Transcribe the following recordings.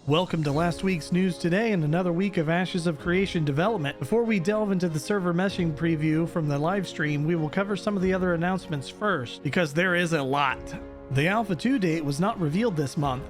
Welcome to last week's news today and another week of Ashes of Creation development. Before we delve into the server meshing preview from the live stream, we will cover some of the other announcements first, because there is a lot. The Alpha 2 date was not revealed this month,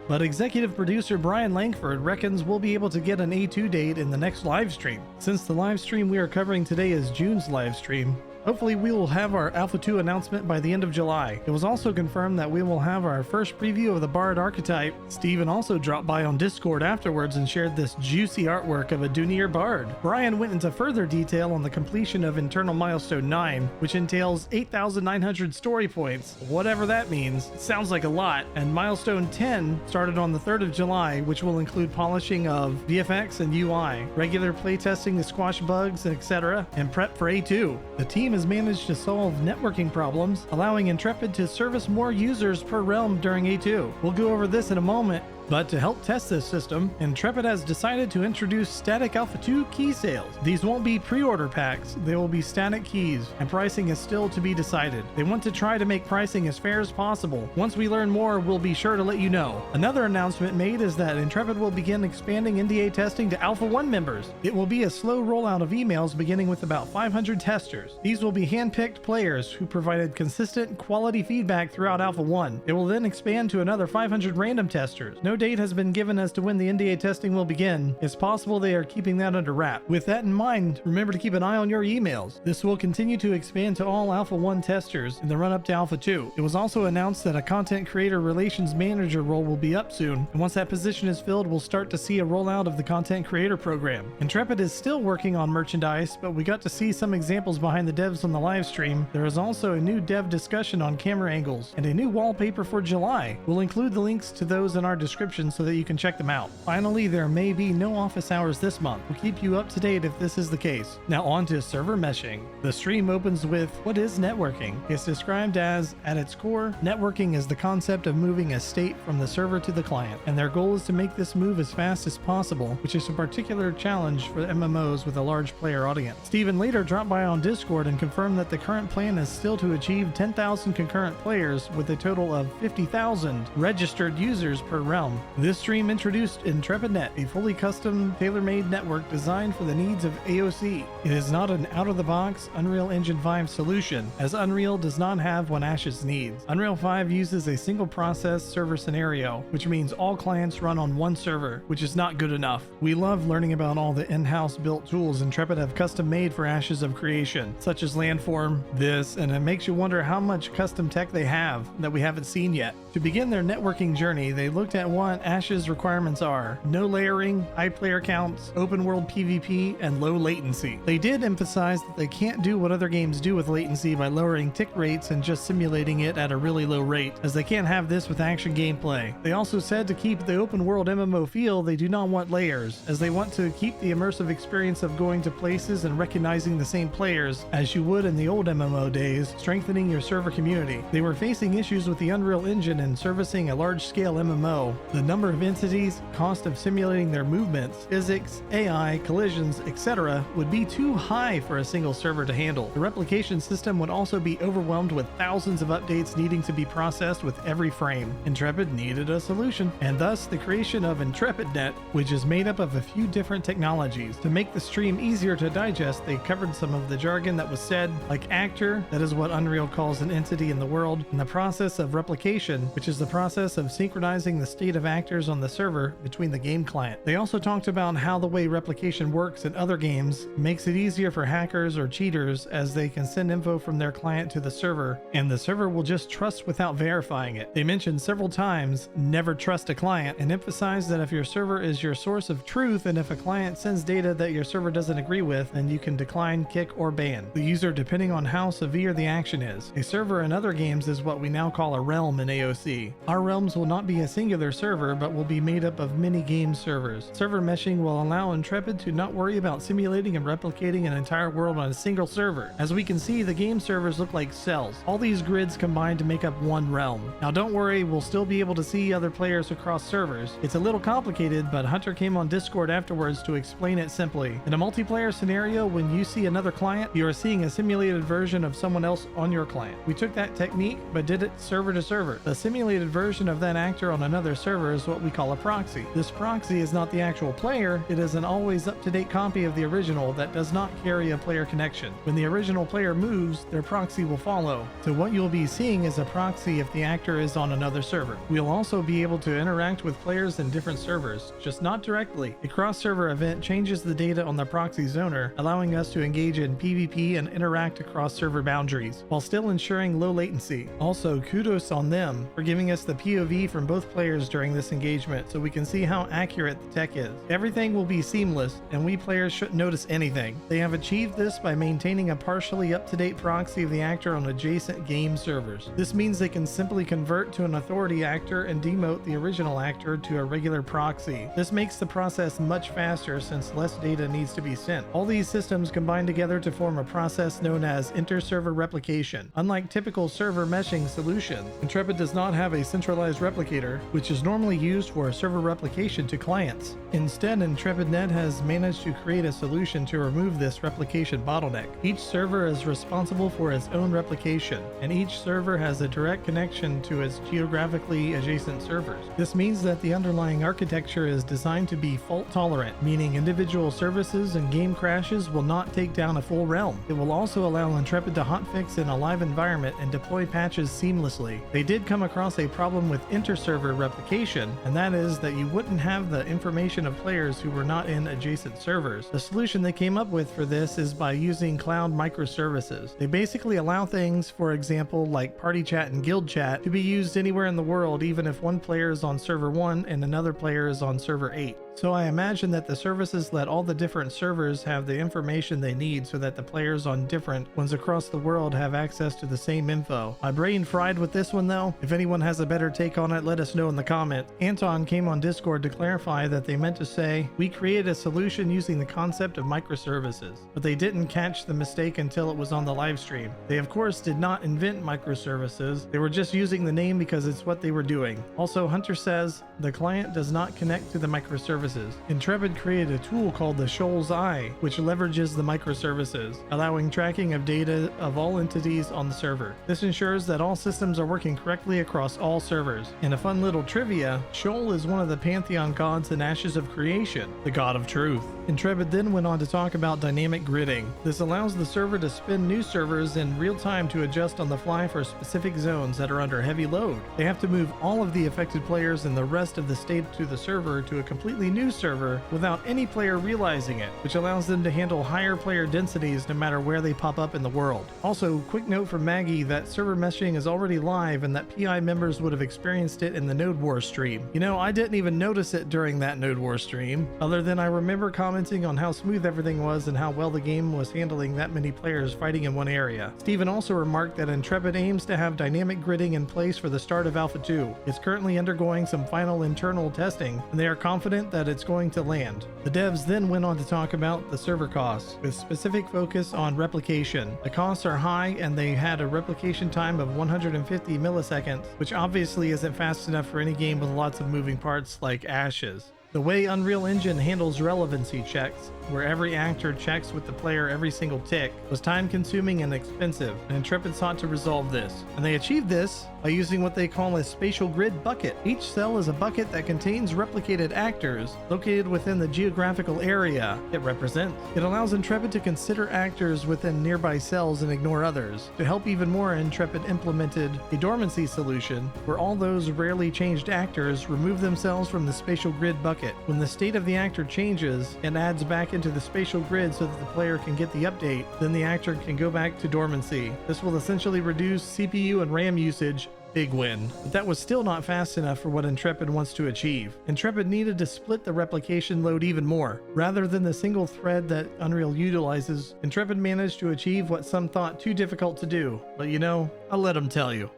but executive producer Brian Langford reckons we'll be able to get an A2 date in the next live stream. Since the live stream we are covering today is June's live stream, hopefully we will have our Alpha 2 announcement by the end of July. It was also confirmed that we will have our first preview of the Bard archetype. Steven also dropped by on Discord afterwards and shared this juicy artwork of a Dunir Bard. Brian went into further detail on the completion of internal milestone 9, which entails 8,900 story points, whatever that means. It sounds like a lot. And milestone 10 started on the 3rd of July, which will include polishing of VFX and UI, regular playtesting to squash bugs, etc., and prep for A2. The team has managed to solve networking problems, allowing Intrepid to service more users per realm during A2. We'll go over this in a moment, but to help test this system, Intrepid has decided to introduce static Alpha 2 key sales. These won't be pre-order packs, they will be static keys, and pricing is still to be decided. They want to try to make pricing as fair as possible. Once we learn more, we'll be sure to let you know. Another announcement made is that Intrepid will begin expanding NDA testing to Alpha 1 members. It will be a slow rollout of emails beginning with about 500 testers. These will be hand-picked players who provided consistent quality feedback throughout Alpha 1. It will then expand to another 500 random testers. No date has been given as to when the NDA testing will begin. It's possible they are keeping that under wrap. With that in mind, remember to keep an eye on your emails. This will continue to expand to all Alpha 1 testers in the run-up to Alpha 2. It was also announced that a content creator relations manager role will be up soon, and once that position is filled, we'll start to see a rollout of the content creator program. Intrepid is still working on merchandise, but we got to see some examples behind the devs on the live stream. There is also a new dev discussion on camera angles and a new wallpaper for July. We'll include the links to those in our description so that you can check them out. Finally, there may be no office hours this month. We'll keep you up to date if this is the case. Now on to server meshing. The stream opens with, what is networking? It's described as, at its core, networking is the concept of moving a state from the server to the client, and their goal is to make this move as fast as possible, which is a particular challenge for MMOs with a large player audience. Steven later dropped by on Discord and confirmed that the current plan is still to achieve 10,000 concurrent players with a total of 50,000 registered users per realm. This stream introduced IntrepidNet, a fully custom, tailor-made network designed for the needs of AOC. It is not an out-of-the-box Unreal Engine 5 solution, as Unreal does not have what Ashes needs. Unreal 5 uses a single-process server scenario, which means all clients run on one server, which is not good enough. We love learning about all the in-house built tools Intrepid have custom-made for Ashes of Creation, such as Landform, this, and it makes you wonder how much custom tech they have that we haven't seen yet. To begin their networking journey, they looked at what Ashes requirements are: no layering, high player counts, open world PvP, and low latency. They did emphasize that they can't do what other games do with latency by lowering tick rates and just simulating it at a really low rate, as they can't have this with action gameplay. They also said to keep the open world MMO feel, they do not want layers, as they want to keep the immersive experience of going to places and recognizing the same players as you would in the old MMO days, strengthening your server community. They were facing issues with the Unreal Engine and servicing a large-scale MMO. The number of entities, cost of simulating their movements, physics, AI, collisions, etc. would be too high for a single server to handle. The replication system would also be overwhelmed with thousands of updates needing to be processed with every frame. Intrepid needed a solution, and thus the creation of IntrepidNet, which is made up of a few different technologies. To make the stream easier to digest, they covered some of the jargon that was said, like actor, that is what Unreal calls an entity in the world, and the process of replication, which is the process of synchronizing the state of actors on the server between the game client. They also talked about how the way replication works in other games makes it easier for hackers or cheaters, as they can send info from their client to the server, and the server will just trust without verifying it. They mentioned several times, never trust a client, and emphasized that if your server is your source of truth, and if a client sends data that your server doesn't agree with, then you can decline, kick, or ban the user depending on how severe the action is. A server in other games is what we now call a realm in AOC. Our realms will not be a singular server, but will be made up of many game servers. Server meshing will allow Intrepid to not worry about simulating and replicating an entire world on a single server. As we can see, the game servers look like cells. All these grids combine to make up one realm. Now don't worry, we'll still be able to see other players across servers. It's a little complicated, but Hunter came on Discord afterwards to explain it simply. In a multiplayer scenario, when you see another client, you are seeing a simulated version of someone else on your client. We took that technique, but did it server to server. The simulated version of that actor on another server server is what we call a proxy. This proxy is not the actual player, it is an always up-to-date copy of the original that does not carry a player connection. When the original player moves, their proxy will follow. So what you'll be seeing is a proxy if the actor is on another server. We'll also be able to interact with players in different servers, just not directly. A cross-server event changes the data on the proxy's owner, allowing us to engage in PvP and interact across server boundaries, while still ensuring low latency. Also, kudos on them for giving us the POV from both players during this engagement so we can see how accurate the tech is. Everything will be seamless, and we players shouldn't notice anything. They have achieved this by maintaining a partially up-to-date proxy of the actor on adjacent game servers. This means they can simply convert to an authority actor and demote the original actor to a regular proxy. This makes the process much faster since less data needs to be sent. All these systems combine together to form a process known as inter-server replication. Unlike typical server meshing solutions, Intrepid does not have a centralized replicator, which is normally used for server replication to clients. Instead, IntrepidNet has managed to create a solution to remove this replication bottleneck. Each server is responsible for its own replication, and each server has a direct connection to its geographically adjacent servers. This means that the underlying architecture is designed to be fault-tolerant, meaning individual services and game crashes will not take down a full realm. It will also allow Intrepid to hotfix in a live environment and deploy patches seamlessly. They did come across a problem with inter-server replication, and that is that you wouldn't have the information of players who were not in adjacent servers. The solution they came up with for this is by using cloud microservices. They basically allow things, for example, like party chat and guild chat, to be used anywhere in the world, even if one player is on server 1 and another player is on server 8. So I imagine that the services let all the different servers have the information they need so that the players on different ones across the world have access to the same info. My brain fried with this one though. If anyone has a better take on it, let us know in the comment. Anton came on Discord to clarify that they meant to say, we created a solution using the concept of microservices, but they didn't catch the mistake until it was on the live stream. They of course did not invent microservices, they were just using the name because it's what they were doing. Also, Hunter says, the client does not connect to the microservices. Intrepid created a tool called the Shoal's Eye, which leverages the microservices, allowing tracking of data of all entities on the server. This ensures that all systems are working correctly across all servers. In a fun little trivia, Shoal is one of the pantheon gods in Ashes of Creation, the god of truth. Intrepid then went on to talk about dynamic gridding. This allows the server to spin new servers in real time to adjust on the fly for specific zones that are under heavy load. They have to move all of the affected players and the rest of the state to the server to a completely new server without any player realizing it, which allows them to handle higher player densities no matter where they pop up in the world. Also, quick note from Maggie that server meshing is already live and that PI members would have experienced it in the Node War stream. You know, I didn't even notice it during that Node War stream, other than I remember commenting on how smooth everything was and how well the game was handling that many players fighting in one area. Steven also remarked that Intrepid aims to have dynamic gridding in place for the start of Alpha 2. It's currently undergoing some final internal testing, and they are confident that it's going to land. The devs then went on to talk about the server costs, with specific focus on replication. The costs are high, and they had a replication time of 150 milliseconds, which obviously isn't fast enough for any game with lots of moving parts like Ashes. The way Unreal Engine handles relevancy checks, where every actor checks with the player every single tick, was time-consuming and expensive, and Intrepid sought to resolve this. And they achieved this by using what they call a spatial grid bucket. Each cell is a bucket that contains replicated actors located within the geographical area it represents. It allows Intrepid to consider actors within nearby cells and ignore others. To help even more, Intrepid implemented a dormancy solution where all those rarely changed actors remove themselves from the spatial grid bucket. When the state of the actor changes and adds back into the spatial grid so that the player can get the update, then the actor can go back to dormancy. This will essentially reduce CPU and RAM usage. Big win. But that was still not fast enough for what Intrepid wants to achieve. Intrepid needed to split the replication load even more. Rather than the single thread that Unreal utilizes, Intrepid managed to achieve what some thought too difficult to do. But you know, I'll let them tell you.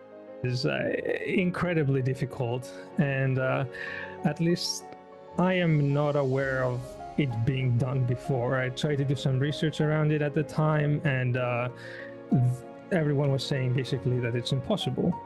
It's incredibly difficult, and at least I am not aware of it being done before. I tried to do some research around it at the time, and everyone was saying basically that it's impossible.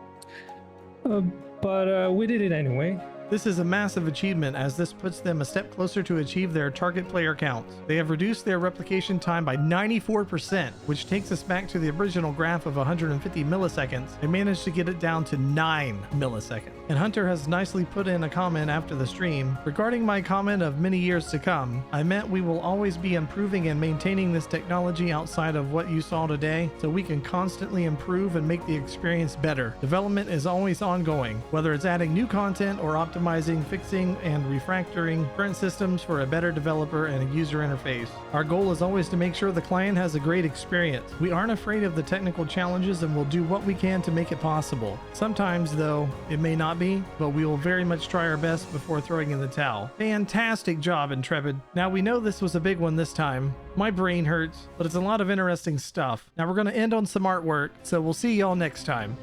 But we did it anyway, This is a massive achievement as this puts them a step closer to achieve their target player count. They have reduced their replication time by 94%, which takes us back to the original graph of 150 milliseconds. They managed to get it down to 9 milliseconds. And Hunter has nicely put in a comment after the stream. Regarding my comment of many years to come, I meant we will always be improving and maintaining this technology outside of what you saw today, so we can constantly improve and make the experience better. Development is always ongoing, whether it's adding new content or optimizing, fixing, and refactoring current systems for a better developer and a user interface. Our goal is always to make sure the client has a great experience. We aren't afraid of the technical challenges and will do what we can to make it possible. Sometimes, though, it may not be, but we will very much try our best before throwing in the towel. Fantastic job, Intrepid. Now, we know this was a big one this time. My brain hurts, but it's a lot of interesting stuff. Now we're going to end on some artwork, so we'll see y'all next time.